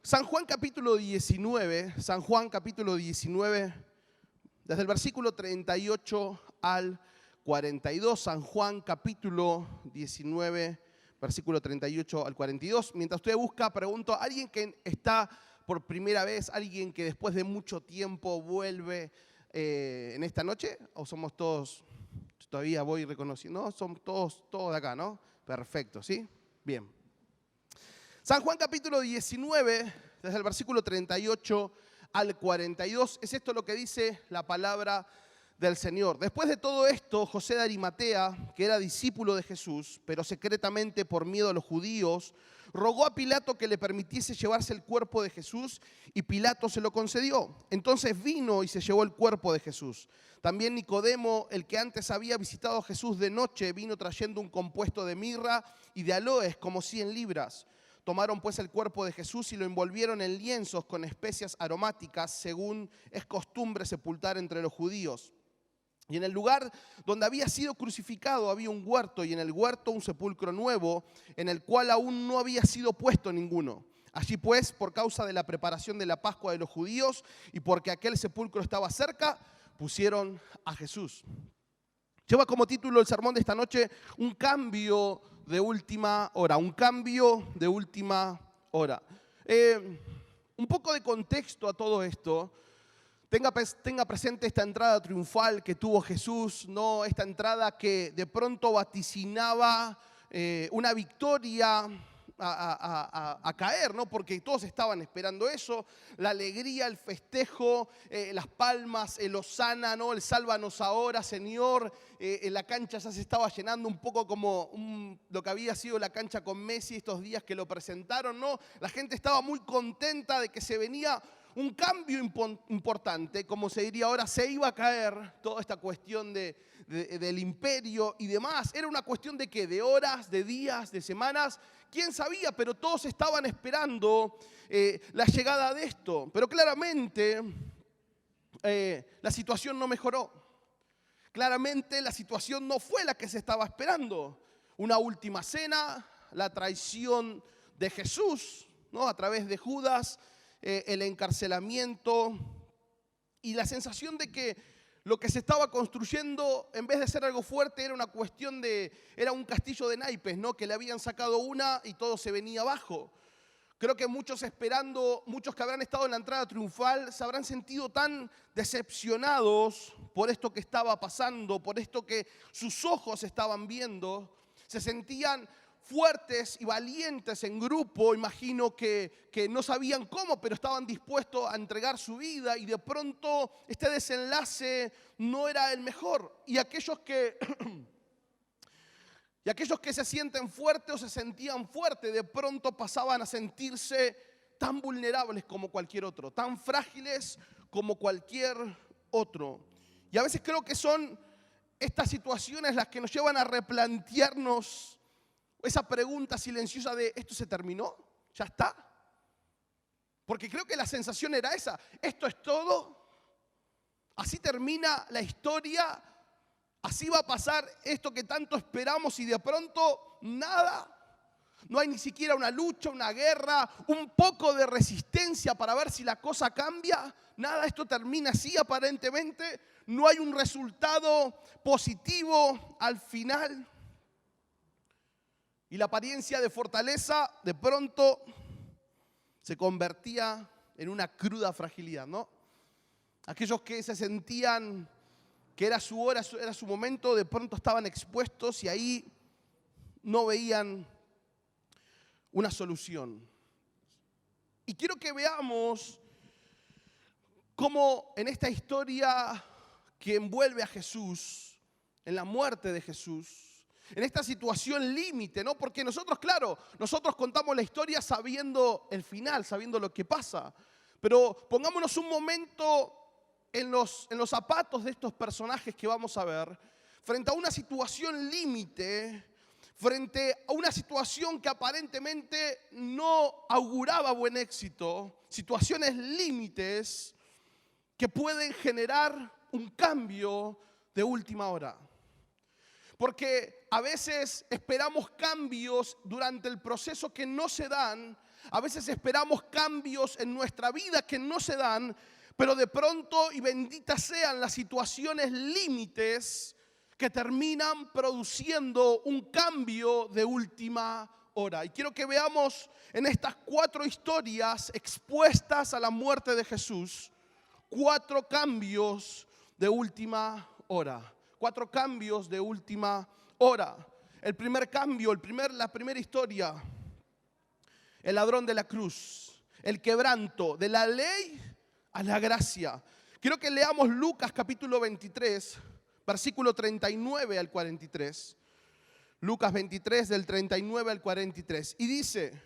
San Juan capítulo 19, desde el versículo 38 al 42, San Juan capítulo 19, versículo 38 al 42. Mientras usted busca, pregunto, ¿alguien que está por primera vez, alguien que después de mucho tiempo vuelve en esta noche? ¿O somos todos, todavía voy reconociendo? No, somos todos de acá, ¿no? Perfecto, ¿sí? Bien. San Juan capítulo 19, desde el versículo 38 al 42, es esto lo que dice la palabra del Señor. Después de todo esto, José de Arimatea, que era discípulo de Jesús, pero secretamente por miedo a los judíos, rogó a Pilato que le permitiese llevarse el cuerpo de Jesús y Pilato se lo concedió. Entonces vino y se llevó el cuerpo de Jesús. También Nicodemo, el que antes había visitado a Jesús de noche, vino trayendo un compuesto de mirra y de aloes, como 100 libras. Tomaron pues el cuerpo de Jesús y lo envolvieron en lienzos con especias aromáticas, según es costumbre sepultar entre los judíos. Y en el lugar donde había sido crucificado había un huerto, y en el huerto un sepulcro nuevo, en el cual aún no había sido puesto ninguno. Allí pues, por causa de la preparación de la Pascua de los judíos, y porque aquel sepulcro estaba cerca, pusieron a Jesús. Lleva como título el sermón de esta noche, un cambio de última hora, un cambio de última hora. Un poco de contexto a todo esto. Tenga presente esta entrada triunfal que tuvo Jesús, ¿no? Esta entrada que de pronto vaticinaba una victoria a caer, ¿no? Porque todos estaban esperando eso, la alegría, el festejo, las palmas, el hosana, ¿no? El sálvanos ahora, Señor. La cancha ya se estaba llenando un poco como lo que había sido la cancha con Messi estos días que lo presentaron, ¿no? La gente estaba muy contenta de que se venía un cambio importante, como se diría ahora, se iba a caer toda esta cuestión del imperio y demás. Era una cuestión de ¿qué? De horas, de días, de semanas. ¿Quién sabía? Pero todos estaban esperando la llegada de esto. Pero claramente la situación no mejoró. Claramente la situación no fue la que se estaba esperando. Una última cena, la traición de Jesús, ¿no? A través de Judas, el encarcelamiento y la sensación de que lo que se estaba construyendo, en vez de ser algo fuerte, era una cuestión era un castillo de naipes, ¿no? Que le habían sacado una y todo se venía abajo. Creo que muchos que habrán estado en la entrada triunfal, se habrán sentido tan decepcionados por esto que estaba pasando, por esto que sus ojos estaban viendo. Se sentían fuertes y valientes en grupo, imagino que no sabían cómo, pero estaban dispuestos a entregar su vida, y de pronto este desenlace no era el mejor. Y aquellos que se sienten fuertes o se sentían fuertes, de pronto pasaban a sentirse tan vulnerables como cualquier otro, tan frágiles como cualquier otro. Y a veces creo que son estas situaciones las que nos llevan a replantearnos esa pregunta silenciosa de ¿esto se terminó? ¿Ya está? Porque creo que la sensación era esa. ¿Esto es todo? ¿Así termina la historia? ¿Así va a pasar esto que tanto esperamos y de pronto nada? No hay ni siquiera una lucha, una guerra, un poco de resistencia para ver si la cosa cambia. Nada, esto termina así aparentemente. No hay un resultado positivo al final. Y la apariencia de fortaleza de pronto se convertía en una cruda fragilidad, ¿no? Aquellos que se sentían que era su hora, era su momento, de pronto estaban expuestos y ahí no veían una solución. Y quiero que veamos cómo en esta historia que envuelve a Jesús, en la muerte de Jesús, en esta situación límite, ¿no? Porque nosotros contamos la historia sabiendo el final, sabiendo lo que pasa. Pero pongámonos un momento en los zapatos de estos personajes que vamos a ver, frente a una situación límite, frente a una situación que aparentemente no auguraba buen éxito, situaciones límites que pueden generar un cambio de última hora. Porque a veces esperamos cambios durante el proceso que no se dan A veces esperamos cambios en nuestra vida que no se dan, pero de pronto, y benditas sean las situaciones límites que terminan produciendo un cambio de última hora. Y quiero que veamos en estas 4 historias expuestas a la muerte de Jesús, 4 cambios de última hora. 4 cambios de última hora. El primer cambio, la primera historia, el ladrón de la cruz, el quebranto de la ley a la gracia. Quiero que leamos Lucas capítulo 23, versículo 39 al 43. Lucas 23 del 39 al 43. Y dice: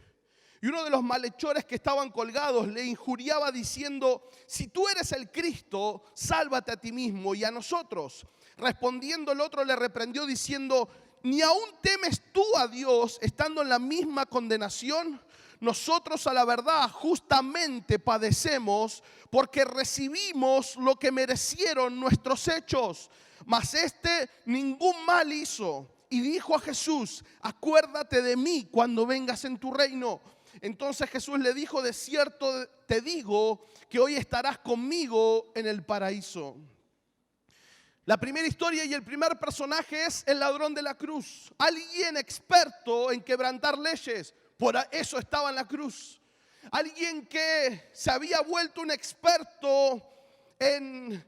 y uno de los malhechores que estaban colgados le injuriaba diciendo: si tú eres el Cristo, sálvate a ti mismo y a nosotros. Respondiendo el otro le reprendió diciendo: ¿ni aún temes tú a Dios estando en la misma condenación? Nosotros a la verdad justamente padecemos porque recibimos lo que merecieron nuestros hechos, mas este ningún mal hizo. Y dijo a Jesús: acuérdate de mí cuando vengas en tu reino. Entonces Jesús le dijo: de cierto te digo que hoy estarás conmigo en el paraíso. La primera historia y el primer personaje es el ladrón de la cruz. Alguien experto en quebrantar leyes. Por eso estaba en la cruz. Alguien que se había vuelto un experto en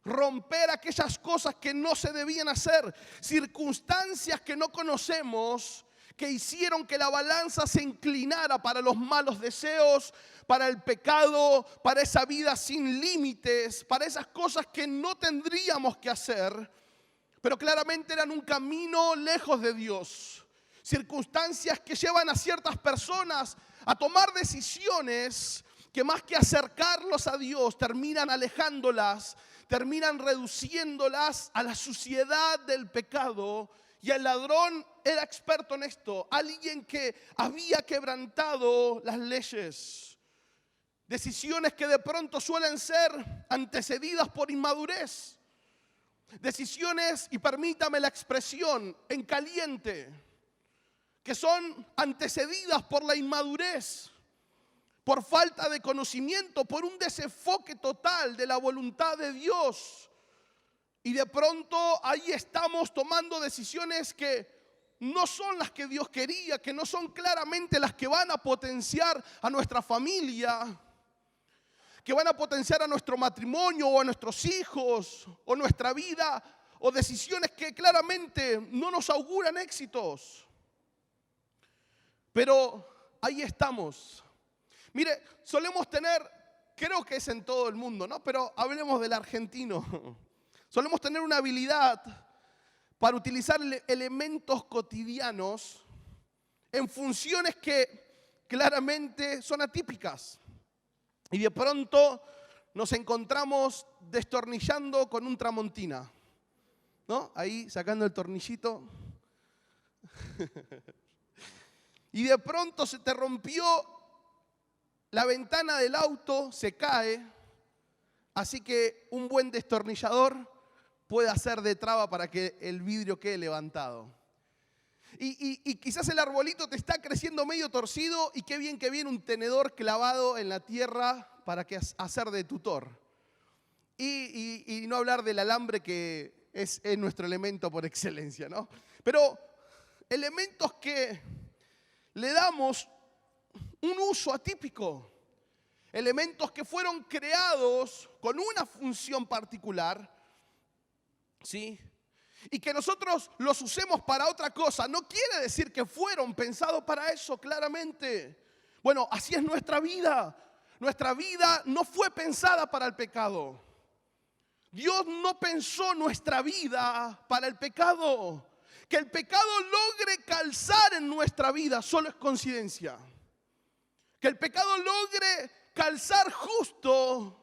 romper aquellas cosas que no se debían hacer. Circunstancias que no conocemos, que hicieron que la balanza se inclinara para los malos deseos, para el pecado, para esa vida sin límites, para esas cosas que no tendríamos que hacer, pero claramente eran un camino lejos de Dios. Circunstancias que llevan a ciertas personas a tomar decisiones que más que acercarlos a Dios, terminan alejándolas, terminan reduciéndolas a la suciedad del pecado. Y el ladrón era experto en esto, alguien que había quebrantado las leyes. Decisiones que de pronto suelen ser antecedidas por inmadurez. Decisiones, y permítame la expresión, en caliente, que son antecedidas por la inmadurez, por falta de conocimiento, por un desenfoque total de la voluntad de Dios. Y de pronto ahí estamos tomando decisiones que no son las que Dios quería, que no son claramente las que van a potenciar a nuestra familia, que van a potenciar a nuestro matrimonio o a nuestros hijos o nuestra vida, o decisiones que claramente no nos auguran éxitos. Pero ahí estamos. Mire, solemos tener, creo que es en todo el mundo, ¿no? Pero hablemos del argentino. Solemos tener una habilidad para utilizar elementos cotidianos en funciones que claramente son atípicas. Y de pronto nos encontramos destornillando con un tramontina, ¿no? Ahí sacando el tornillito. Y de pronto se te rompió la ventana del auto, se cae. Así que un buen destornillador puede hacer de traba para que el vidrio quede levantado. Y quizás el arbolito te está creciendo medio torcido y qué bien que viene un tenedor clavado en la tierra para hacer de tutor. Y no hablar del alambre, que es nuestro elemento por excelencia, ¿no? Pero elementos que le damos un uso atípico. Elementos que fueron creados con una función particular, ¿sí? Y que nosotros los usemos para otra cosa, no quiere decir que fueron pensados para eso, claramente. Bueno, así es nuestra vida. Nuestra vida no fue pensada para el pecado. Dios no pensó nuestra vida para el pecado. Que el pecado logre calzar en nuestra vida solo es coincidencia. Que el pecado logre calzar justo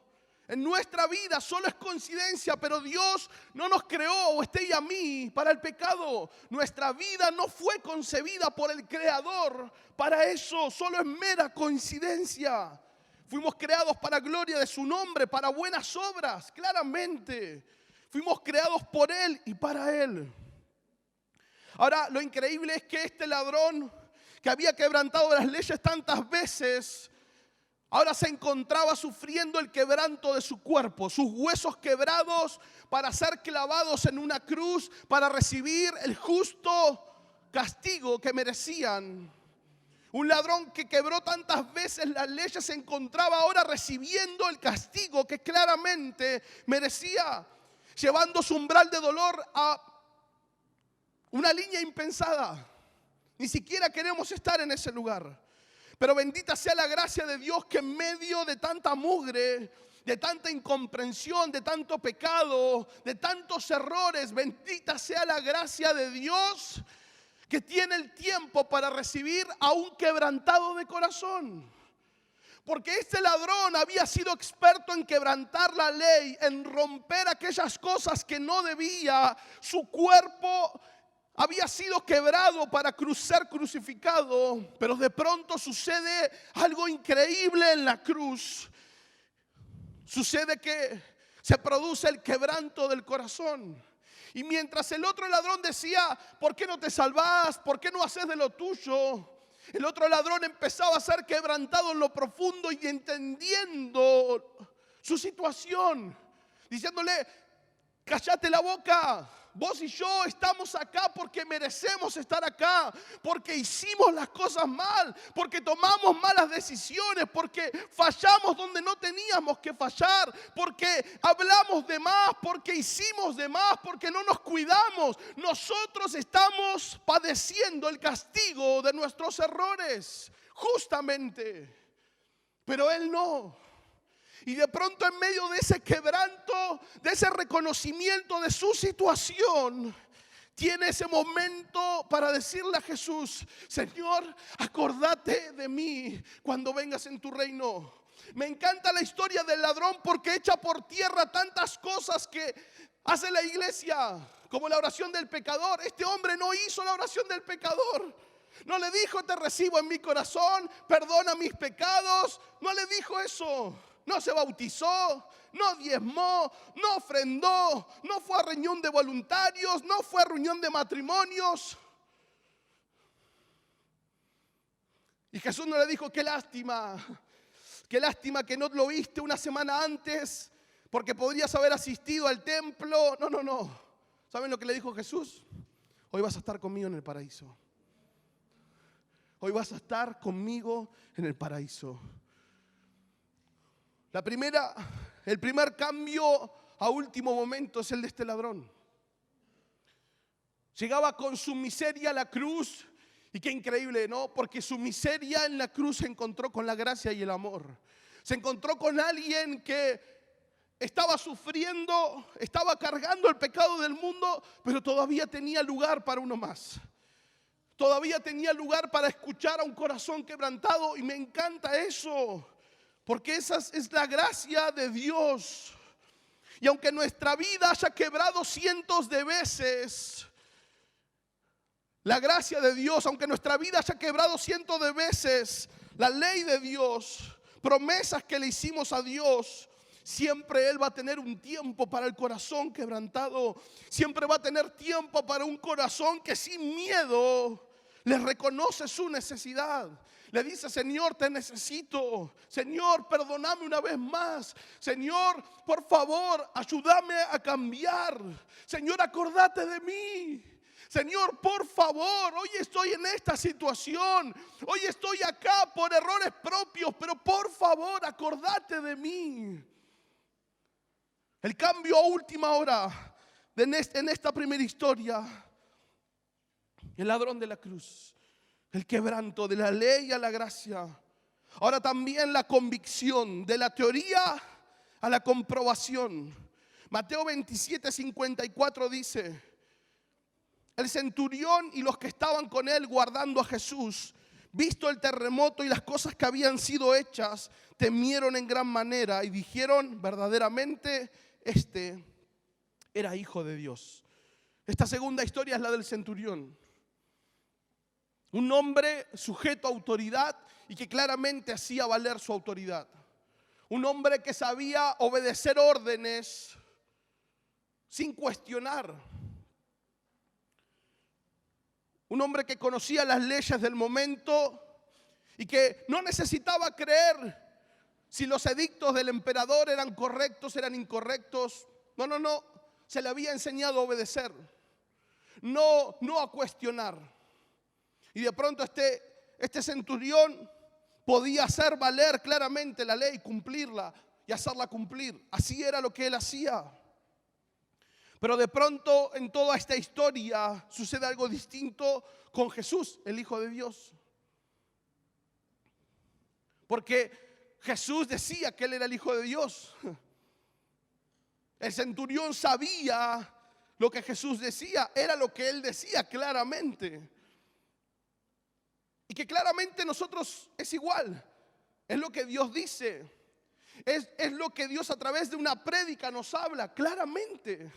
en nuestra vida solo es coincidencia, pero Dios no nos creó, o usted y a mí, para el pecado. Nuestra vida no fue concebida por el Creador para eso, solo es mera coincidencia. Fuimos creados para gloria de su nombre, para buenas obras, claramente. Fuimos creados por Él y para Él. Ahora, lo increíble es que este ladrón que había quebrantado las leyes tantas veces, ahora se encontraba sufriendo el quebranto de su cuerpo, sus huesos quebrados para ser clavados en una cruz, para recibir el justo castigo que merecían. Un ladrón que quebró tantas veces las leyes se encontraba ahora recibiendo el castigo que claramente merecía, llevando su umbral de dolor a una línea impensada. Ni siquiera queremos estar en ese lugar. Pero bendita sea la gracia de Dios que en medio de tanta mugre, de tanta incomprensión, de tanto pecado, de tantos errores, bendita sea la gracia de Dios que tiene el tiempo para recibir a un quebrantado de corazón. Porque este ladrón había sido experto en quebrantar la ley, en romper aquellas cosas que no debía. Su cuerpo había sido quebrado para ser crucificado, pero de pronto sucede algo increíble en la cruz. Sucede que se produce el quebranto del corazón. Y mientras el otro ladrón decía, ¿por qué no te salvás? ¿Por qué no haces de lo tuyo? El otro ladrón empezaba a ser quebrantado en lo profundo y entendiendo su situación, diciéndole, cállate la boca. Vos y yo estamos acá porque merecemos estar acá, porque hicimos las cosas mal, porque tomamos malas decisiones, porque fallamos donde no teníamos que fallar, porque hablamos de más, porque hicimos de más, porque no nos cuidamos. Nosotros estamos padeciendo el castigo de nuestros errores, justamente, pero él no. Y de pronto en medio de ese quebranto, de ese reconocimiento de su situación, tiene ese momento para decirle a Jesús, Señor, acordate de mí cuando vengas en tu reino. Me encanta la historia del ladrón porque echa por tierra tantas cosas que hace la iglesia, como la oración del pecador. Este hombre no hizo la oración del pecador. No le dijo, te recibo en mi corazón, perdona mis pecados. No le dijo eso. No se bautizó, no diezmó, no ofrendó, no fue a reunión de voluntarios, no fue a reunión de matrimonios. Y Jesús no le dijo, qué lástima que no lo viste una semana antes, porque podrías haber asistido al templo. No. ¿Saben lo que le dijo Jesús? Hoy vas a estar conmigo en el paraíso. Hoy vas a estar conmigo en el paraíso. El primer cambio a último momento es el de este ladrón. Llegaba con su miseria a la cruz, y qué increíble, ¿no? Porque su miseria en la cruz se encontró con la gracia y el amor. Se encontró con alguien que estaba sufriendo, estaba cargando el pecado del mundo, pero todavía tenía lugar para uno más. Todavía tenía lugar para escuchar a un corazón quebrantado, y me encanta eso. Porque esa es la gracia de Dios. Y aunque nuestra vida haya quebrado cientos de veces, la gracia de Dios, aunque nuestra vida haya quebrado cientos de veces, la ley de Dios, promesas que le hicimos a Dios, siempre Él va a tener un tiempo para el corazón quebrantado. Siempre va a tener tiempo para un corazón que sin miedo le reconoce su necesidad. Le dice, Señor, te necesito. Señor, perdóname una vez más. Señor, por favor, ayúdame a cambiar. Señor, acordate de mí. Señor, por favor, hoy estoy en esta situación. Hoy estoy acá por errores propios, pero por favor, acordate de mí. El cambio a última hora en esta primera historia. El ladrón de la cruz. El quebranto de la ley a la gracia. Ahora también la convicción, de la teoría a la comprobación. Mateo 27:54 dice, el centurión y los que estaban con él guardando a Jesús, visto el terremoto y las cosas que habían sido hechas, temieron en gran manera y dijeron, verdaderamente este era hijo de Dios. Esta segunda historia es la del centurión. Un hombre sujeto a autoridad y que claramente hacía valer su autoridad. Un hombre que sabía obedecer órdenes sin cuestionar. un hombre que conocía las leyes del momento y que no necesitaba creer si los edictos del emperador eran correctos, eran incorrectos. No, se le había enseñado a obedecer, no a cuestionar. Y de pronto este centurión podía hacer valer claramente la ley, cumplirla y hacerla cumplir. Así era lo que él hacía. Pero de pronto en toda esta historia sucede algo distinto con Jesús, el Hijo de Dios. Porque Jesús decía que él era el Hijo de Dios. El centurión sabía lo que Jesús decía, era lo que él decía claramente. Y que claramente nosotros es igual, es lo que Dios dice, es lo que Dios a través de una prédica nos habla claramente.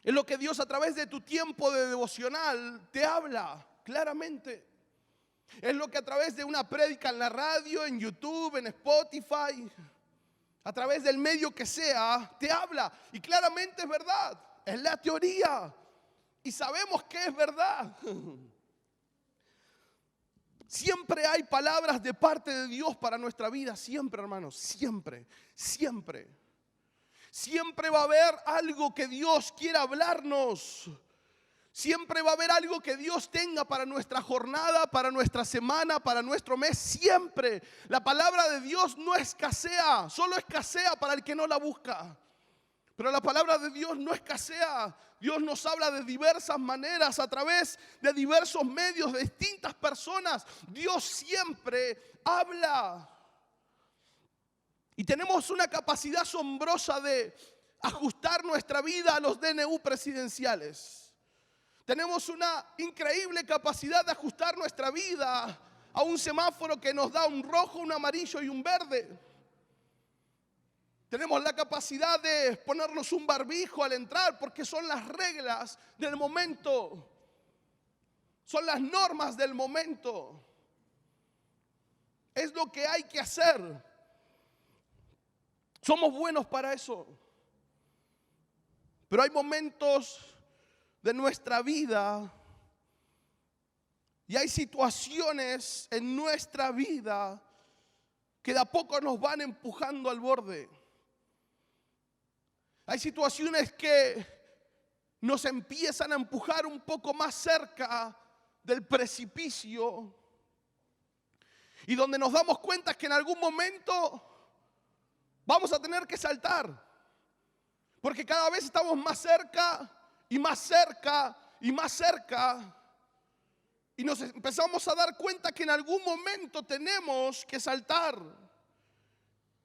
Es lo que Dios a través de tu tiempo de devocional te habla claramente. Es lo que a través de una prédica en la radio, en YouTube, en Spotify, a través del medio que sea, te habla. Y claramente es verdad, es la teoría. Y sabemos que es verdad. Siempre hay palabras de parte de Dios para nuestra vida, siempre, hermanos, siempre, siempre. Siempre va a haber algo que Dios quiera hablarnos. Siempre va a haber algo que Dios tenga para nuestra jornada, para nuestra semana, para nuestro mes. Siempre. La palabra de Dios no escasea, solo escasea para el que no la busca. Pero la palabra de Dios no escasea. Dios nos habla de diversas maneras, a través de diversos medios, de distintas personas. Dios siempre habla. Y tenemos una capacidad asombrosa de ajustar nuestra vida a los DNU presidenciales. Tenemos una increíble capacidad de ajustar nuestra vida a un semáforo que nos da un rojo, un amarillo y un verde. Tenemos la capacidad de ponernos un barbijo al entrar porque son las reglas del momento. Son las normas del momento. Es lo que hay que hacer. Somos buenos para eso. Pero hay momentos de nuestra vida y hay situaciones en nuestra vida que de a poco nos van empujando al borde. Hay situaciones que nos empiezan a empujar un poco más cerca del precipicio y donde nos damos cuenta que en algún momento vamos a tener que saltar, porque cada vez estamos más cerca y más cerca y más cerca. Y nos empezamos a dar cuenta que en algún momento tenemos que saltar.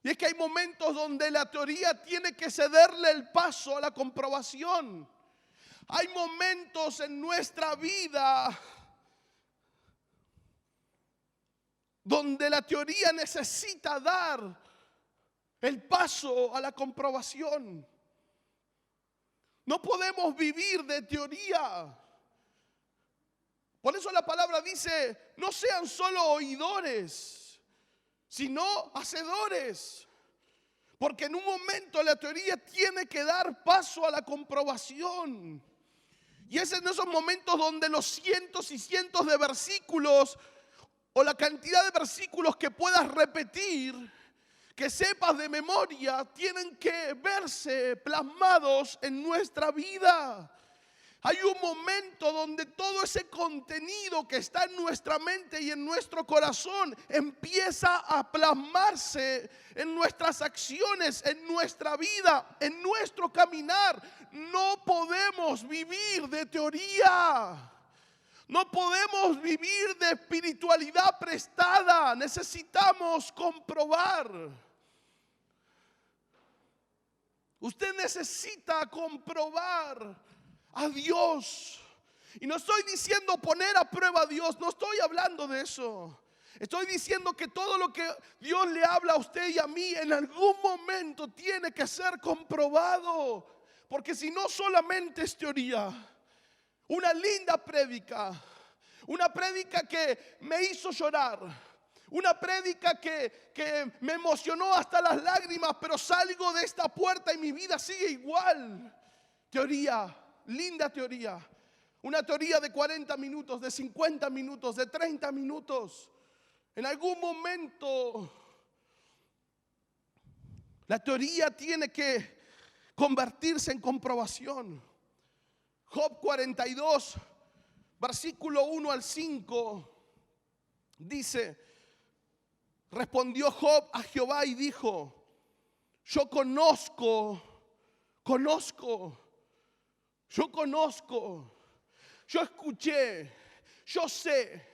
Y es que hay momentos donde la teoría tiene que cederle el paso a la comprobación. Hay momentos en nuestra vida donde la teoría necesita dar el paso a la comprobación. No podemos vivir de teoría. Por eso la palabra dice, no sean solo oidores, sino hacedores. Porque en un momento la teoría tiene que dar paso a la comprobación. Y es en esos momentos donde los cientos y cientos de versículos o la cantidad de versículos que puedas repetir, que sepas de memoria, tienen que verse plasmados en nuestra vida. Hay un momento donde todo ese contenido que está en nuestra mente y en nuestro corazón empieza a plasmarse en nuestras acciones, en nuestra vida, en nuestro caminar. No podemos vivir de teoría. No podemos vivir de espiritualidad prestada. Necesitamos comprobar. Usted necesita comprobar a Dios. Y no estoy diciendo poner a prueba a Dios, no estoy hablando de eso. Estoy diciendo que todo lo que Dios le habla a usted y a mí en algún momento tiene que ser comprobado. Porque si no, solamente es teoría. Una linda prédica, una prédica que me hizo llorar. Una prédica que me emocionó hasta las lágrimas, pero salgo de esta puerta y mi vida sigue igual. Teoría, linda teoría. Una teoría de 40 minutos, de 50 minutos, de 30 minutos. En algún momento la teoría tiene que convertirse en comprobación. Job 42, versículo 1 al 5, dice: respondió Job a Jehová y dijo: yo conozco, yo escuché, yo sé.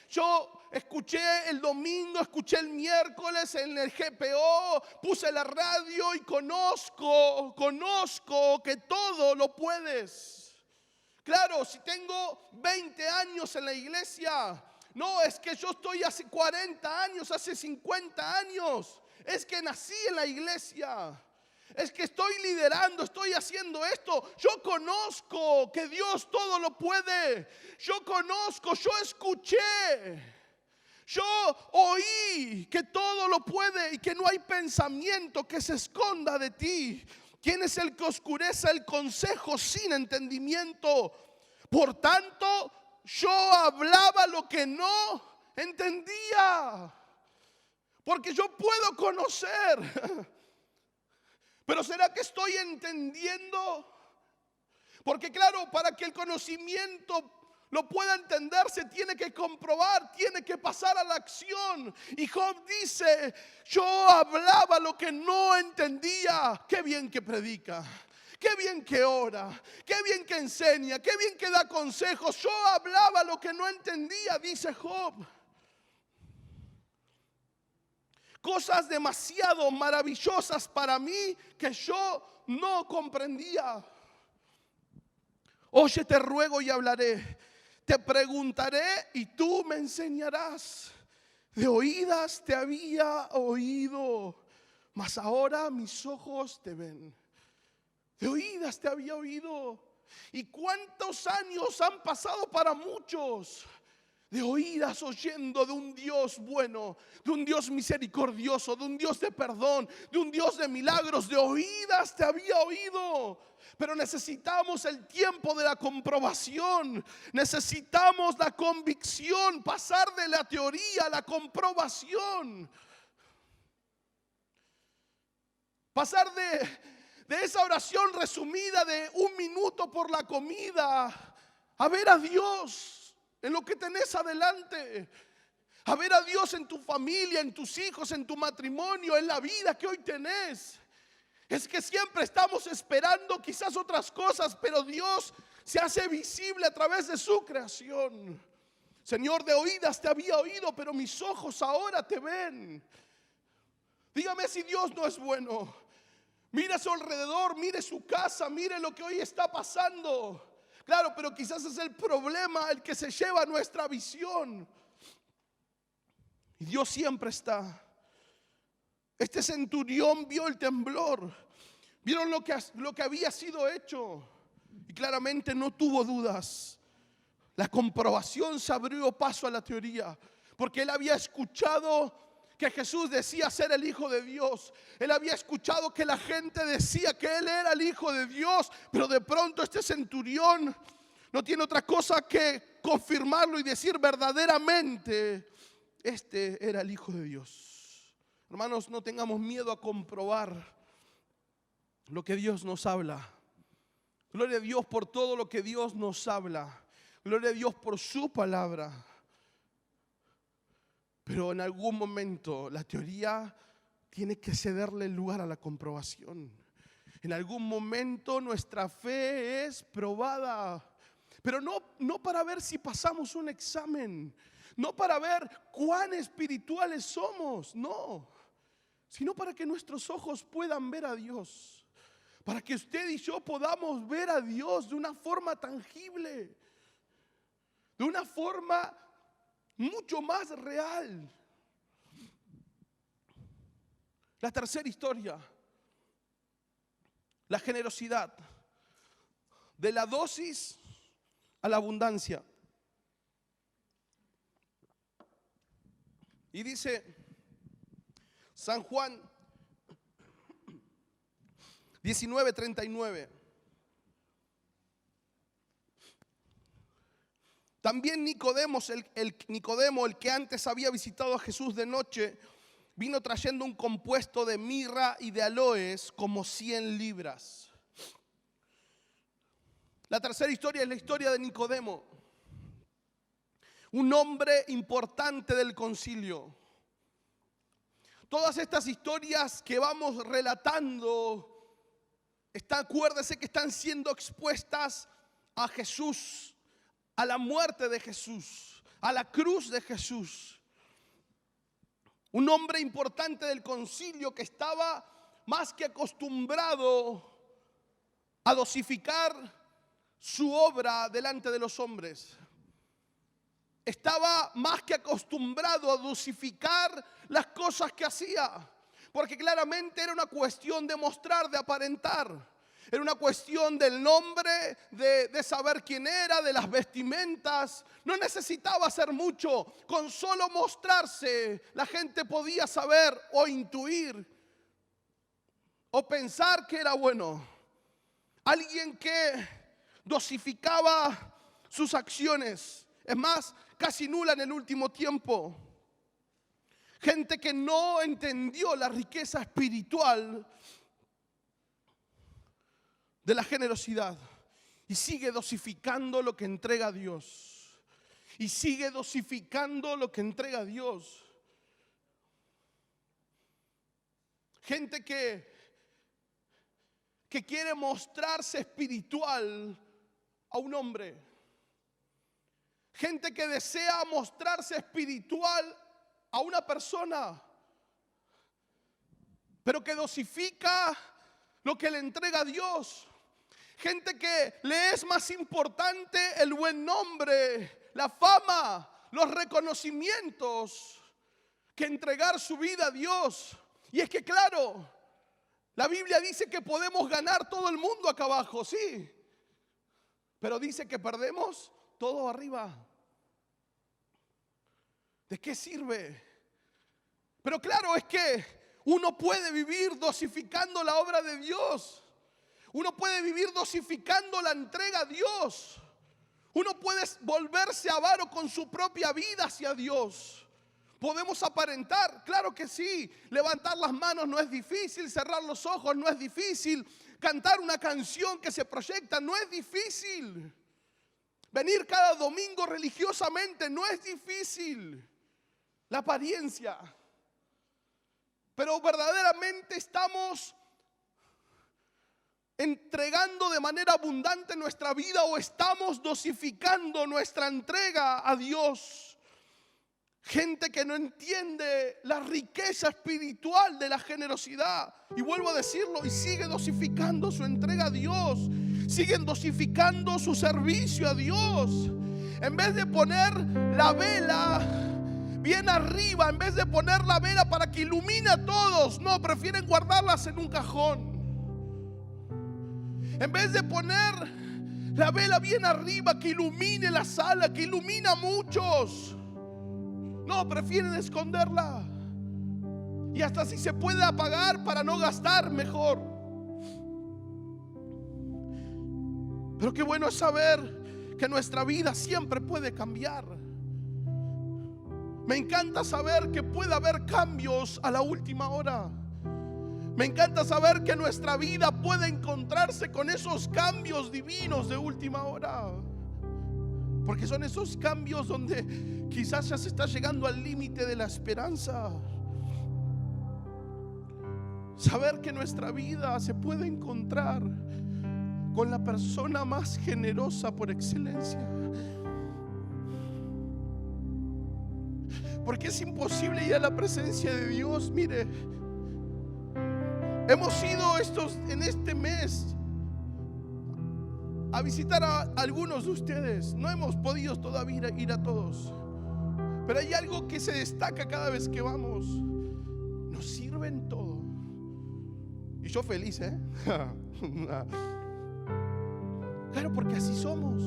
Yo escuché el domingo, escuché el miércoles en el GPO, puse la radio y conozco que todo lo puedes. Claro, si tengo 20 años en la iglesia, no es que yo estoy hace 40 años, hace 50 años. Es que nací en la iglesia. Es que estoy liderando, estoy haciendo esto. Yo conozco que Dios todo lo puede. Yo conozco, yo escuché. Yo oí que todo lo puede y que no hay pensamiento que se esconda de ti. ¿Quién es el que oscurece el consejo sin entendimiento? Por tanto, yo hablaba lo que no entendía. Porque yo puedo conocer. Pero ¿será que estoy entendiendo? Porque claro, para que el conocimiento lo pueda entender, se tiene que comprobar, tiene que pasar a la acción. Y Job dice: yo hablaba lo que no entendía. Qué bien que predica, qué bien que ora, qué bien que enseña, qué bien que da consejos. Yo hablaba lo que no entendía, dice Job. Cosas demasiado maravillosas para mí que yo no comprendía. Oye, te ruego y hablaré. Te preguntaré y tú me enseñarás. De oídas te había oído, mas ahora mis ojos te ven. De oídas te había oído. ¿Y cuántos años han pasado para muchos? De oídas oyendo de un Dios bueno, de un Dios misericordioso, de un Dios de perdón, de un Dios de milagros. De oídas te había oído. Pero necesitamos el tiempo de la comprobación. Necesitamos la convicción, pasar de la teoría a la comprobación. Pasar de esa oración resumida de 1 minuto por la comida a ver a Dios en lo que tenés adelante, a ver a Dios en tu familia, en tus hijos, en tu matrimonio, en la vida que hoy tenés. Es que siempre estamos esperando quizás otras cosas, pero Dios se hace visible a través de su creación. Señor, de oídas te había oído, pero mis ojos ahora te ven. Dígame si Dios no es bueno. Mire a su alrededor, mire su casa, mire lo que hoy está pasando. Claro, pero quizás es el problema el que se lleva nuestra visión. Y Dios siempre está. Este centurión vio el temblor. Vieron lo que había sido hecho. Y claramente no tuvo dudas. La comprobación se abrió paso a la teoría. Porque él había escuchado que Jesús decía ser el Hijo de Dios. Él había escuchado que la gente decía que Él era el Hijo de Dios. Pero de pronto este centurión no tiene otra cosa que confirmarlo y decir verdaderamente: este era el Hijo de Dios. Hermanos, no tengamos miedo a comprobar lo que Dios nos habla. Gloria a Dios por todo lo que Dios nos habla. Gloria a Dios por su palabra. Pero en algún momento la teoría tiene que cederle el lugar a la comprobación. En algún momento nuestra fe es probada. Pero no para ver si pasamos un examen. No para ver cuán espirituales somos. No. Sino para que nuestros ojos puedan ver a Dios. Para que usted y yo podamos ver a Dios de una forma tangible. De una forma mucho más real. La tercera historia, la generosidad, de la dosis a la abundancia. Y dice San Juan 19:39. También Nicodemo, el que antes había visitado a Jesús de noche, vino trayendo un compuesto de mirra y de aloes como 100 libras. La tercera historia es la historia de Nicodemo, un hombre importante del concilio. Todas estas historias que vamos relatando, acuérdese que están siendo expuestas a Jesús, a la muerte de Jesús, a la cruz de Jesús. Un hombre importante del concilio que estaba más que acostumbrado a dosificar su obra delante de los hombres. Estaba más que acostumbrado a dosificar las cosas que hacía, porque claramente era una cuestión de mostrar, de aparentar. Era una cuestión del nombre, de saber quién era, de las vestimentas. No necesitaba hacer mucho. Con solo mostrarse, la gente podía saber o intuir o pensar que era bueno. Alguien que dosificaba sus acciones. Es más, casi nula en el último tiempo. Gente que no entendió la riqueza espiritual de la generosidad y sigue dosificando lo que entrega a Dios. Y sigue dosificando lo que entrega a Dios. Gente que quiere mostrarse espiritual a un hombre. Gente que desea mostrarse espiritual a una persona, pero que dosifica lo que le entrega a Dios. Gente que le es más importante el buen nombre, la fama, los reconocimientos, que entregar su vida a Dios. Y es que claro, la Biblia dice que podemos ganar todo el mundo acá abajo, sí, pero dice que perdemos todo arriba. ¿De qué sirve? Pero claro, es que uno puede vivir dosificando la obra de Dios. Uno puede vivir dosificando la entrega a Dios. Uno puede volverse avaro con su propia vida hacia Dios. ¿Podemos aparentar? Claro que sí. Levantar las manos no es difícil, cerrar los ojos no es difícil, cantar una canción que se proyecta no es difícil. Venir cada domingo religiosamente no es difícil. La apariencia. Pero verdaderamente estamos entregando de manera abundante nuestra vida o estamos dosificando nuestra entrega a Dios. Gente que no entiende la riqueza espiritual de la generosidad. Y vuelvo a decirlo, y sigue dosificando su entrega a Dios. Siguen dosificando su servicio a Dios. En vez de poner la vela bien arriba, en vez de poner la vela para que ilumine a todos, no, prefieren guardarlas en un cajón. En vez de poner la vela bien arriba que ilumine la sala, que ilumina a muchos, no, prefieren esconderla. Y hasta si se puede apagar para no gastar, mejor. Pero qué bueno es saber que nuestra vida siempre puede cambiar. Me encanta saber que puede haber cambios a la última hora. Me encanta saber que nuestra vida puede encontrarse con esos cambios divinos de última hora. Porque son esos cambios donde quizás ya se está llegando al límite de la esperanza. Saber que nuestra vida se puede encontrar con la persona más generosa por excelencia. Porque es imposible ir a la presencia de Dios. Mire, hemos ido en este mes a visitar a algunos de ustedes. No hemos podido todavía ir a todos, pero hay algo que se destaca cada vez que vamos. Nos sirven todo. Y yo feliz, Claro, porque así somos.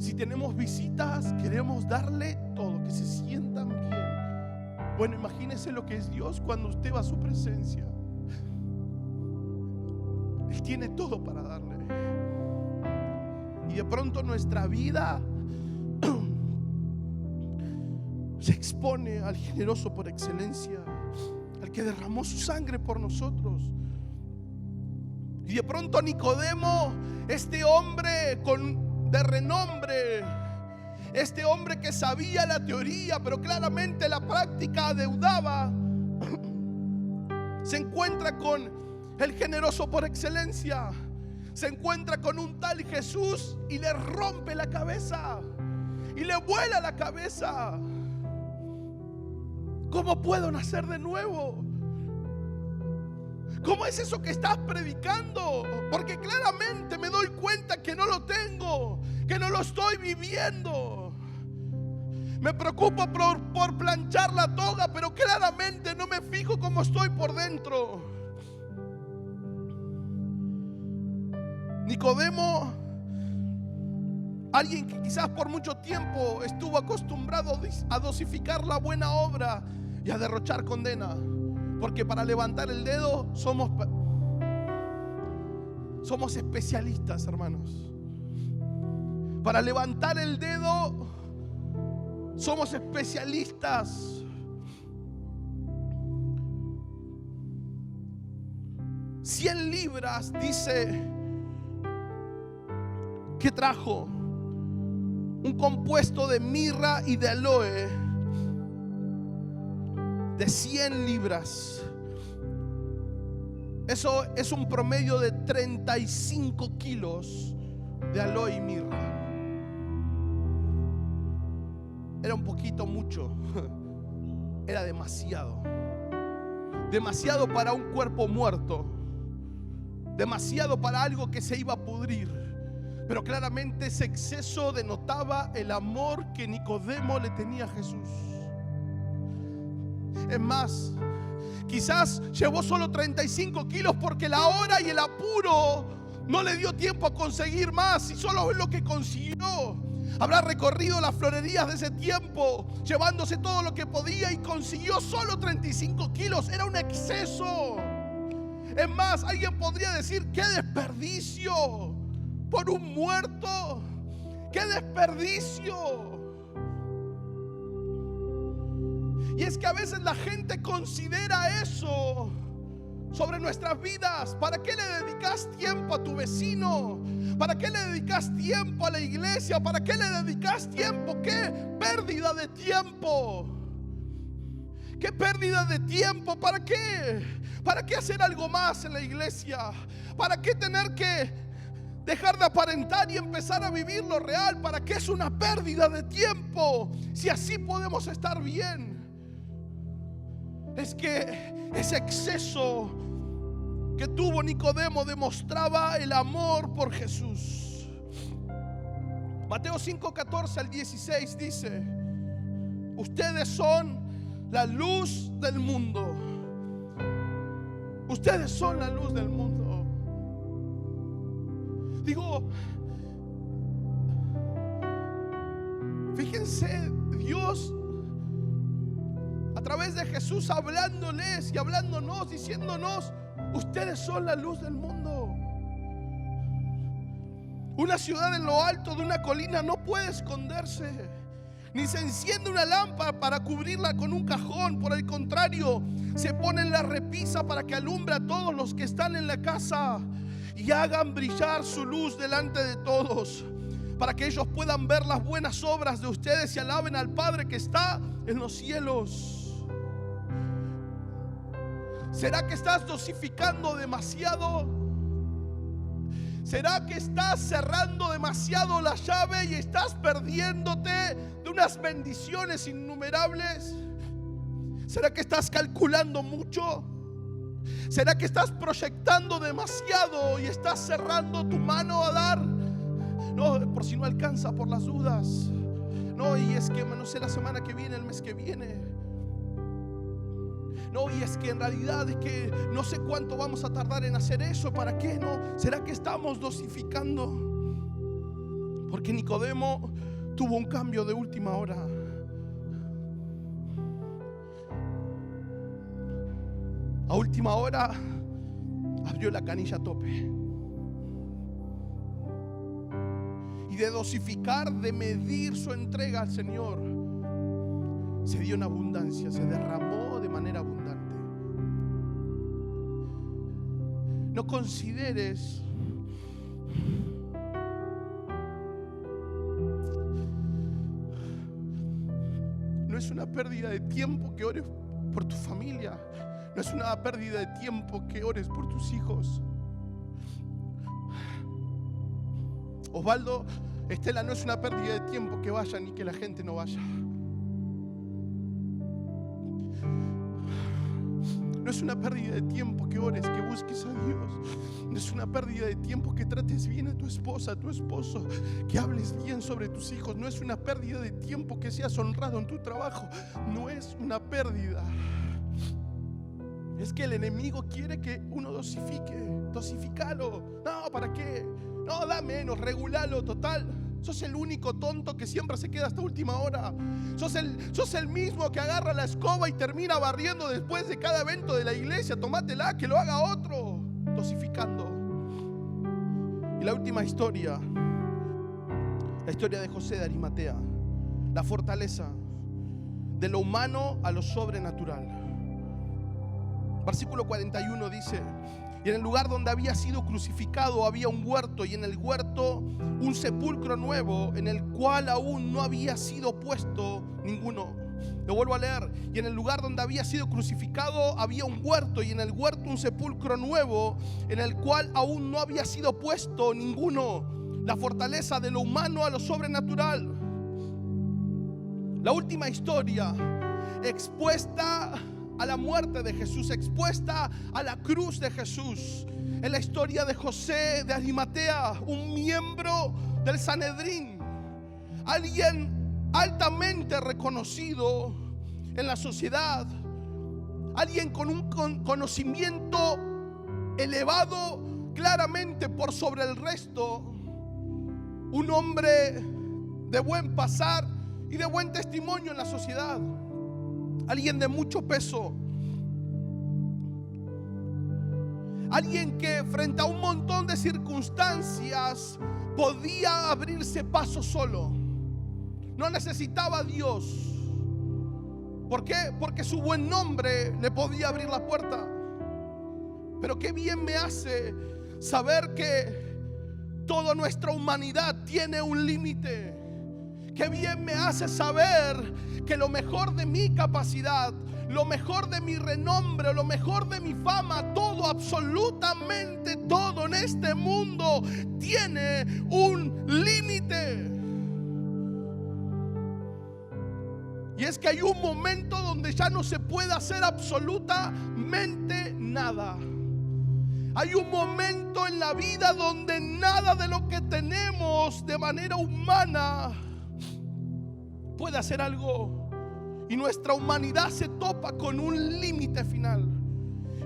Si tenemos visitas, queremos darle todo, que se sientan bien. Bueno, imagínese lo que es Dios cuando usted va a su presencia. Él tiene todo para darle. Y de pronto nuestra vida se expone al generoso por excelencia, al que derramó su sangre por nosotros. Y de pronto Nicodemo, este hombre de renombre, este hombre que sabía la teoría, pero claramente la práctica adeudaba, se encuentra con el generoso por excelencia, se encuentra con un tal Jesús y le rompe la cabeza y le vuela la cabeza. ¿Cómo puedo nacer de nuevo? ¿Cómo es eso que estás predicando? Porque claramente me doy cuenta que no lo tengo, que no lo estoy viviendo. Me preocupo por planchar la toga, pero claramente no me fijo cómo estoy por dentro. Nicodemo, alguien que quizás por mucho tiempo estuvo acostumbrado a dosificar la buena obra y a derrochar condena. Porque para levantar el dedo somos especialistas, hermanos. Para levantar el dedo somos especialistas. 100 libras dice que trajo un compuesto de mirra y de aloe de 100 libras. Eso es un promedio de 35 kilos de aloe y mirra. Era un poquito mucho. Era demasiado. Demasiado para un cuerpo muerto. Demasiado para algo que se iba a pudrir. Pero claramente ese exceso denotaba el amor que Nicodemo le tenía a Jesús. Es más, quizás llevó solo 35 kilos porque la hora y el apuro no le dio tiempo a conseguir más, y solo es lo que consiguió. Habrá recorrido las florerías de ese tiempo llevándose todo lo que podía y consiguió solo 35 kilos. Era un exceso. Es más, alguien podría decir: ¡qué desperdicio! Por un muerto, ¡qué desperdicio! Y es que a veces la gente considera eso sobre nuestras vidas. ¿Para qué le dedicas tiempo a tu vecino? ¿Para qué le dedicas tiempo a la iglesia? ¿Para qué le dedicas tiempo? ¡Qué pérdida de tiempo! ¡Qué pérdida de tiempo! ¿Para qué? ¿Para qué hacer algo más en la iglesia? ¿Para qué tener que dejar de aparentar y empezar a vivir lo real? ¿Para qué es una pérdida de tiempo si así podemos estar bien? Es que ese exceso que tuvo Nicodemo demostraba el amor por Jesús. Mateo 5:14 al 16 dice: ustedes son la luz del mundo. Ustedes son la luz del mundo. Digo, fíjense, Dios a través de Jesús hablándoles y hablándonos, diciéndonos: ustedes son la luz del mundo. Una ciudad en lo alto de una colina no puede esconderse, ni se enciende una lámpara para cubrirla con un cajón. Por el contrario, se pone en la repisa para que alumbre a todos los que están en la casa y hagan brillar su luz delante de todos, para que ellos puedan ver las buenas obras de ustedes y alaben al Padre que está en los cielos. ¿Será que estás dosificando demasiado? ¿Será que estás cerrando demasiado la llave y estás perdiéndote de unas bendiciones innumerables? ¿Será que estás calculando mucho? ¿Será que estás proyectando demasiado y estás cerrando tu mano a dar? No, por si no alcanza, por las dudas. No, y es que no sé la semana que viene, el mes que viene. No, y es que en realidad es que no sé cuánto vamos a tardar en hacer eso. ¿Para qué? No, ¿será que estamos dosificando? Porque Nicodemo tuvo un cambio de última hora. A última hora abrió la canilla a tope. Y de dosificar, de medir su entrega al Señor, se dio en abundancia, se derramó de manera abundante. No consideres no es una pérdida de tiempo que ores por tu familia. No es una pérdida de tiempo que ores por tus hijos. Osvaldo, Estela, no es una pérdida de tiempo que vayan y que la gente no vaya. No es una pérdida de tiempo que ores, que busques a Dios. No es una pérdida de tiempo que trates bien a tu esposa, a tu esposo, que hables bien sobre tus hijos. No es una pérdida de tiempo que seas honrado en tu trabajo. No es una pérdida. Es que el enemigo quiere que uno dosifique. Dosifícalo. No, ¿para qué? No, da menos, regulalo, total. Sos el único tonto que siempre se queda hasta última hora. Sos el mismo que agarra la escoba y termina barriendo después de cada evento de la iglesia. Tomátela, que lo haga otro. Dosificando. Y la última historia, la historia de José de Arimatea. La fortaleza de lo humano a lo sobrenatural. Versículo 41 dice: y en el lugar donde había sido crucificado había un huerto, y en el huerto un sepulcro nuevo, en el cual aún no había sido puesto ninguno. Lo vuelvo a leer. Y en el lugar donde había sido crucificado había un huerto, y en el huerto un sepulcro nuevo, en el cual aún no había sido puesto ninguno. La fortaleza de lo humano a lo sobrenatural. La última historia expuesta a la muerte de Jesús, expuesta a la cruz de Jesús, en la historia de José de Arimatea, un miembro del Sanedrín, alguien altamente reconocido en la sociedad, alguien con un conocimiento elevado claramente por sobre el resto, un hombre de buen pasar y de buen testimonio en la sociedad, alguien de mucho peso, alguien que frente a un montón de circunstancias podía abrirse paso solo, no necesitaba a Dios. ¿Por qué? Porque su buen nombre le podía abrir la puerta. Pero qué bien me hace saber que toda nuestra humanidad tiene un límite. Qué bien me hace saber que lo mejor de mi capacidad, lo mejor de mi renombre, lo mejor de mi fama, todo, absolutamente todo en este mundo tiene un límite. Y es que hay un momento donde ya no se puede hacer absolutamente nada. Hay un momento en la vida donde nada de lo que tenemos de manera humana puede hacer algo. Y nuestra humanidad se topa con un límite final.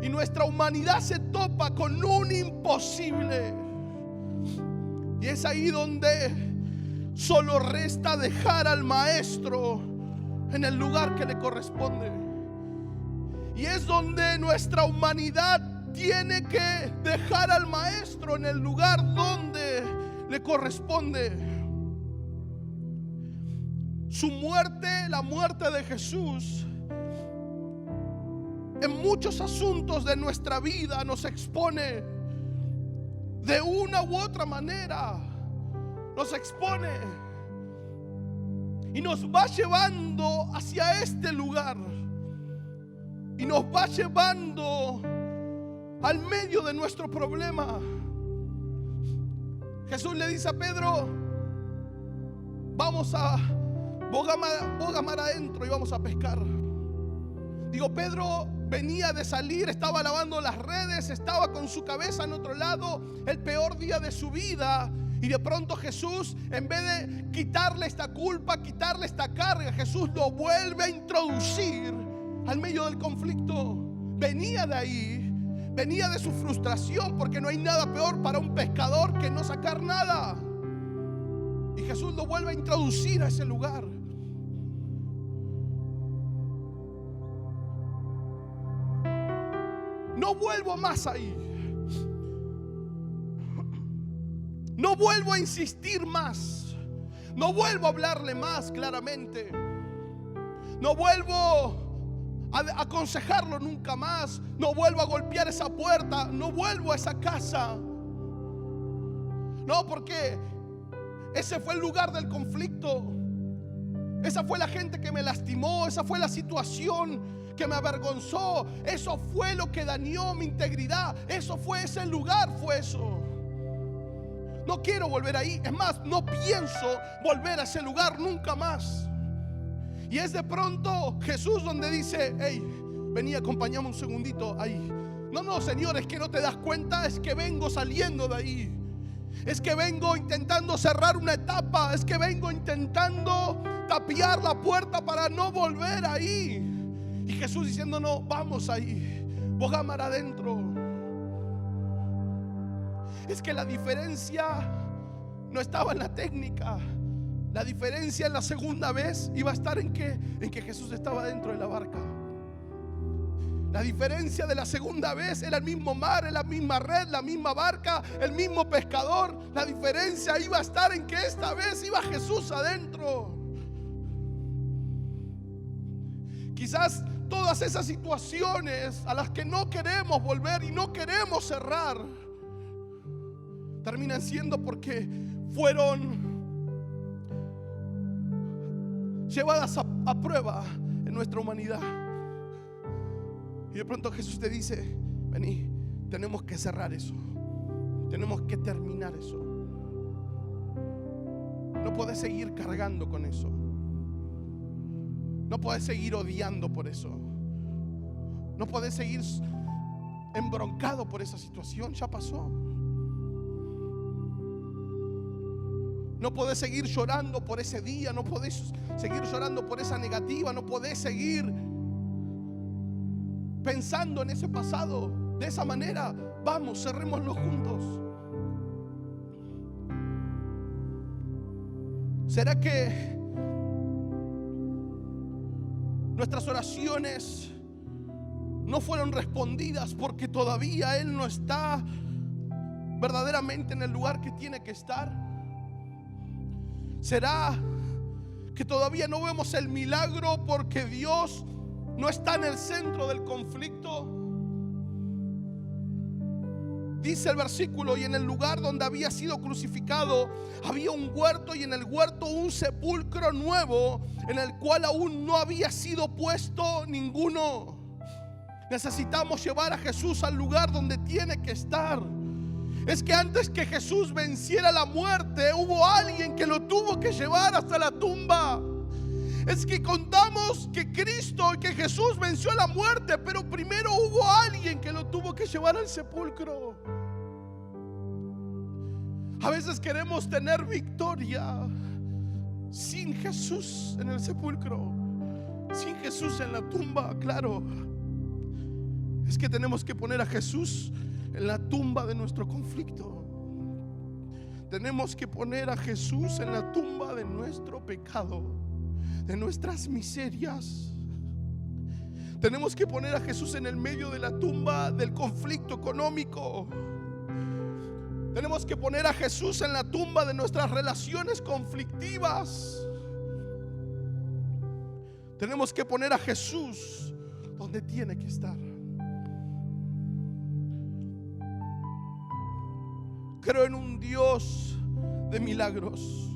Y nuestra humanidad se topa con un imposible. Y es ahí donde solo resta dejar al maestro en el lugar que le corresponde. Y es donde nuestra humanidad tiene que dejar al maestro en el lugar donde le corresponde. Su muerte, la muerte de Jesús, en muchos asuntos de nuestra vida nos expone de una u otra manera. Nos expone y nos va llevando hacia este lugar, y nos va llevando al medio de nuestro problema. Jesús le dice a Pedro: vamos a boga mar adentro y vamos a pescar. Digo, Pedro venía de salir, estaba lavando las redes, estaba con su cabeza en otro lado, el peor día de su vida. Y de pronto Jesús, en vez de quitarle esta culpa, quitarle esta carga, Jesús lo vuelve a introducir al medio del conflicto. Venía de ahí, venía de su frustración, porque no hay nada peor para un pescador que no sacar nada. Y Jesús lo vuelve a introducir a ese lugar. No vuelvo más ahí. No vuelvo a insistir más. No vuelvo a hablarle más claramente. No vuelvo a aconsejarlo nunca más. No vuelvo a golpear esa puerta. No vuelvo a esa casa. No, porque ese fue el lugar del conflicto. Esa fue la gente que me lastimó. Esa fue la situación que me avergonzó. Eso fue lo que dañó mi integridad. Eso fue ese lugar, fue eso. No quiero volver ahí. Es más, no pienso volver a ese lugar nunca más. Y es de pronto Jesús donde dice: hey, vení, acompáñame un segundito ahí. No, Señor, es que no te das cuenta. Es que vengo saliendo de ahí. Es que vengo intentando cerrar una etapa. Es que vengo intentando tapiar la puerta para no volver ahí. Y Jesús diciendo: no, vamos ahí. Vos cámara adentro. Es que la diferencia no estaba en la técnica. La diferencia en la segunda vez iba a estar en que Jesús estaba dentro de la barca. La diferencia de la segunda vez era el mismo mar, la misma red, la misma barca, el mismo pescador. La diferencia iba a estar en que esta vez iba Jesús adentro. Quizás todas esas situaciones a las que no queremos volver y no queremos cerrar terminan siendo porque fueron llevadas a prueba en nuestra humanidad. Y de pronto Jesús te dice: vení, tenemos que cerrar eso. Tenemos que terminar eso. No puedes seguir cargando con eso. No puedes seguir odiando por eso. No puedes seguir embroncado por esa situación. Ya pasó. No podés seguir llorando por ese día. No podés seguir llorando por esa negativa. No podés seguir pensando en ese pasado de esa manera. Vamos, cerrémoslo juntos. ¿Será que nuestras oraciones no fueron respondidas porque todavía Él no está verdaderamente en el lugar que tiene que estar? ¿Será que todavía no vemos el milagro porque Dios no está en el centro del conflicto? Dice el versículo: y en el lugar donde había sido crucificado había un huerto, y en el huerto un sepulcro nuevo, en el cual aún no había sido puesto ninguno. Necesitamos llevar a Jesús al lugar donde tiene que estar. Es que antes que Jesús venciera la muerte, hubo alguien que lo tuvo que llevar hasta la tumba. Es que contamos que Cristo y que Jesús venció la muerte, pero primero hubo alguien que lo tuvo que llevar al sepulcro. A veces queremos tener victoria sin Jesús en el sepulcro, sin Jesús en la tumba. Claro, es que tenemos que poner a Jesús en la tumba de nuestro conflicto. Tenemos que poner a Jesús en la tumba de nuestro pecado, de nuestras miserias. Tenemos que poner a Jesús en el medio de la tumba del conflicto económico. Tenemos que poner a Jesús en la tumba de nuestras relaciones conflictivas. Tenemos que poner a Jesús donde tiene que estar. Creo en un Dios de milagros.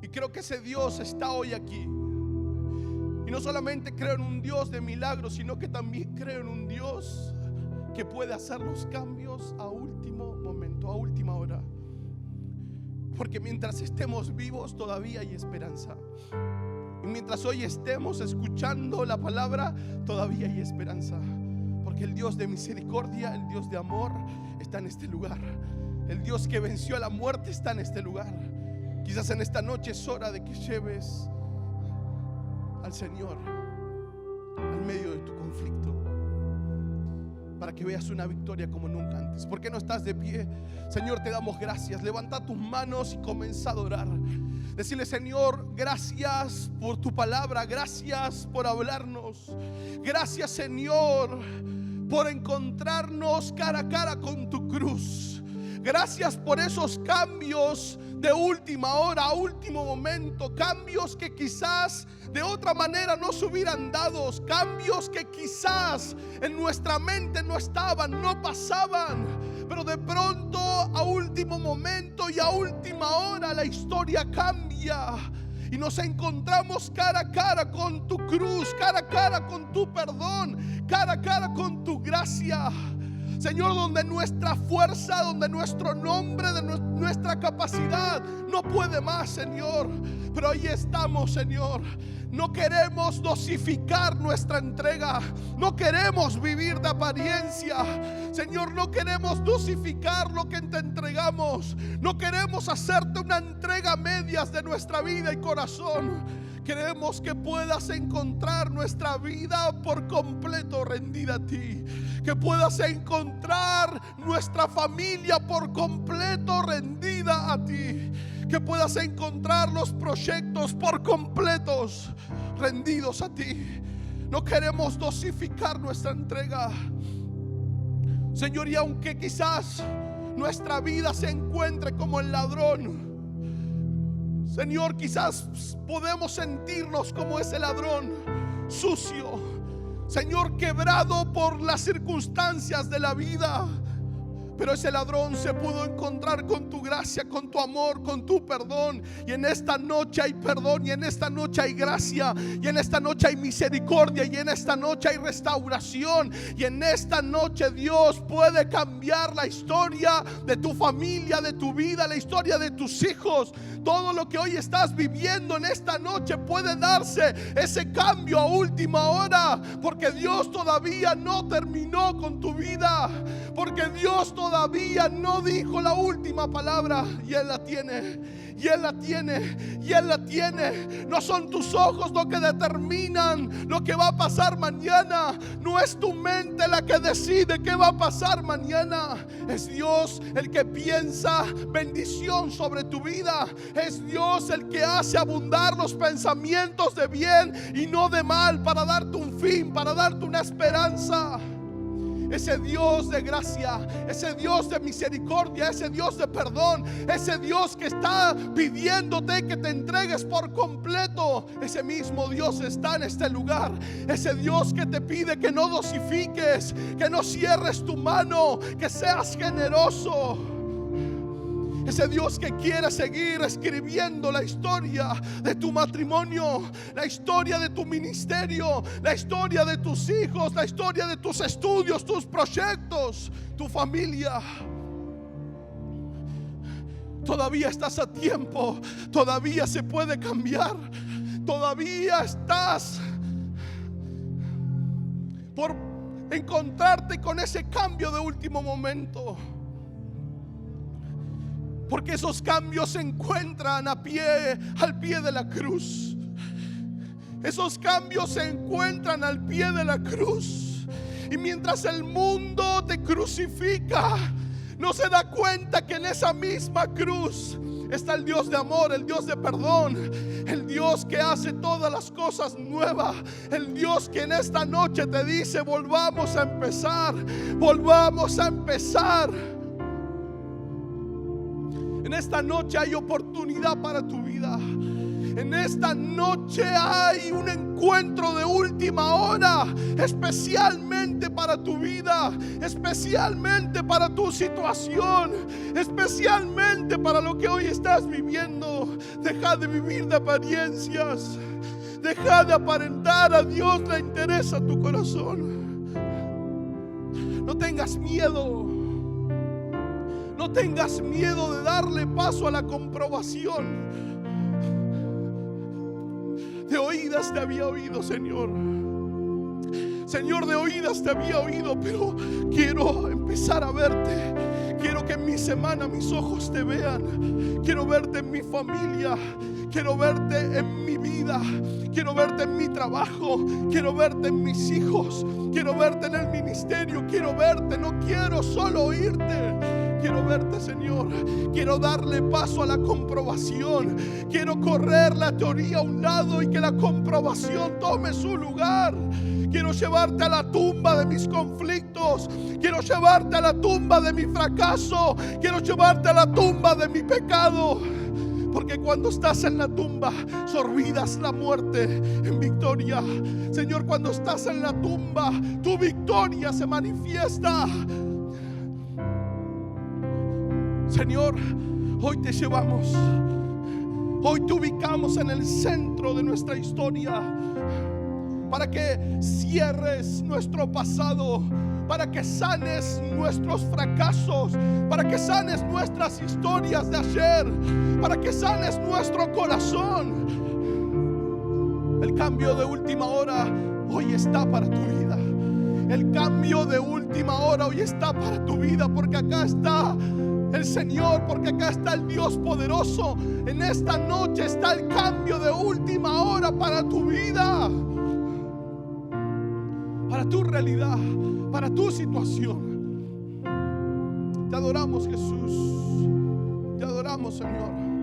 Y creo que ese Dios está hoy aquí. Y no solamente creo en un Dios de milagros, sino que también creo en un Dios que puede hacer los cambios a último momento, a última hora. Porque mientras estemos vivos todavía hay esperanza. Y mientras hoy estemos escuchando la palabra, todavía hay esperanza. Porque el Dios de misericordia, el Dios de amor está en este lugar. El Dios que venció a la muerte está en este lugar. Quizás en esta noche es hora de que lleves al Señor al medio de tu conflicto, para que veas una victoria como nunca antes. ¿Por qué no estás de pie? Señor, te damos gracias. Levanta tus manos y comienza a adorar. Decirle: Señor, gracias por tu palabra. Gracias por hablarnos. Gracias, Señor, por encontrarnos cara a cara con tu cruz. Gracias por esos cambios de última hora, a último momento, cambios que quizás de otra manera no se hubieran dado, cambios que quizás en nuestra mente no estaban, no pasaban, pero de pronto a último momento y a última hora la historia cambia y nos encontramos cara a cara con tu cruz, cara a cara con tu perdón, cara a cara con tu gracia, Señor, donde nuestra fuerza, donde nuestro nombre, de nuestra capacidad no puede más, Señor. Pero ahí estamos, Señor. No queremos dosificar nuestra entrega, no queremos vivir de apariencia, Señor. No queremos dosificar lo que te entregamos, no queremos hacerte una entrega a medias de nuestra vida y corazón. Queremos que puedas encontrar nuestra vida por completo rendida a ti, que puedas encontrar nuestra familia por completo rendida a ti, que puedas encontrar los proyectos por completos rendidos a ti. No queremos dosificar nuestra entrega, Señor, y aunque quizás nuestra vida se encuentre como el ladrón, Señor, quizás podemos sentirnos como ese ladrón sucio, Señor, quebrado por las circunstancias de la vida. Pero ese ladrón se pudo encontrar con tu gracia, con tu amor, con tu perdón. Y en esta noche hay perdón, y en esta noche hay gracia, y en esta noche hay misericordia, y en esta noche hay restauración. Y en esta noche Dios puede cambiar la historia de tu familia, de tu vida, la historia de tus hijos. Todo lo que hoy estás viviendo en esta noche puede darse ese cambio a última hora, porque Dios todavía no terminó con tu vida, porque Dios todavía no dijo la última palabra, y Él la tiene, y Él la tiene, y Él la tiene. No son tus ojos lo que determinan lo que va a pasar mañana, no es tu mente la que decide qué va a pasar mañana. Es Dios el que piensa bendición sobre tu vida, es Dios el que hace abundar los pensamientos de bien y no de mal, para darte un fin, para darte una esperanza. Ese Dios de gracia, ese Dios de misericordia, ese Dios de perdón, ese Dios que está pidiéndote que te entregues por completo, ese mismo Dios está en este lugar. Ese Dios que te pide que no dosifiques, que no cierres tu mano, que seas generoso. Ese Dios que quiere seguir escribiendo la historia de tu matrimonio, la historia de tu ministerio, la historia de tus hijos, la historia de tus estudios, tus proyectos, tu familia. Todavía estás a tiempo, todavía se puede cambiar, todavía estás por encontrarte con ese cambio de último momento. Porque esos cambios se encuentran al pie de la cruz. Esos cambios se encuentran al pie de la cruz. Y mientras el mundo te crucifica, no se da cuenta que en esa misma cruz está el Dios de amor, el Dios de perdón, el Dios que hace todas las cosas nuevas, el Dios que en esta noche te dice: volvamos a empezar, volvamos a empezar. En esta noche hay oportunidad para tu vida. En esta noche hay un encuentro de última hora, especialmente para tu vida, especialmente para tu situación, especialmente para lo que hoy estás viviendo. Deja de vivir de apariencias, deja de aparentar. A Dios le interesa tu corazón. No tengas miedo. No tengas miedo de darle paso a la comprobación. De oídas te había oído, Señor. Señor, de oídas te había oído, pero quiero empezar a verte. Quiero que en mi semana mis ojos te vean. Quiero verte en mi familia. Quiero verte en mi vida. Quiero verte en mi trabajo. Quiero verte en mis hijos. Quiero verte en el ministerio. Quiero verte, no quiero solo oírte. Quiero verte, Señor. Quiero darle paso a la comprobación. Quiero correr la teoría a un lado y que la comprobación tome su lugar. Quiero llevarte a la tumba de mis conflictos. Quiero llevarte a la tumba de mi fracaso. Quiero llevarte a la tumba de mi pecado. porque cuando estás en la tumba, sorbidas la muerte en victoria. Señor, cuando estás en la tumba, tu victoria se manifiesta. Señor, hoy te llevamos, hoy te ubicamos en el centro de nuestra historia, para que cierres nuestro pasado, para que sanes nuestros fracasos, para que sanes nuestras historias de ayer, para que sanes nuestro corazón. El cambio de última hora hoy está para tu vida. El cambio de última hora hoy está para tu vida, porque acá está el Señor, porque acá está el Dios poderoso. En esta noche está el cambio de última hora para tu vida, para tu realidad, para tu situación. Te adoramos, Jesús. Te adoramos, Señor.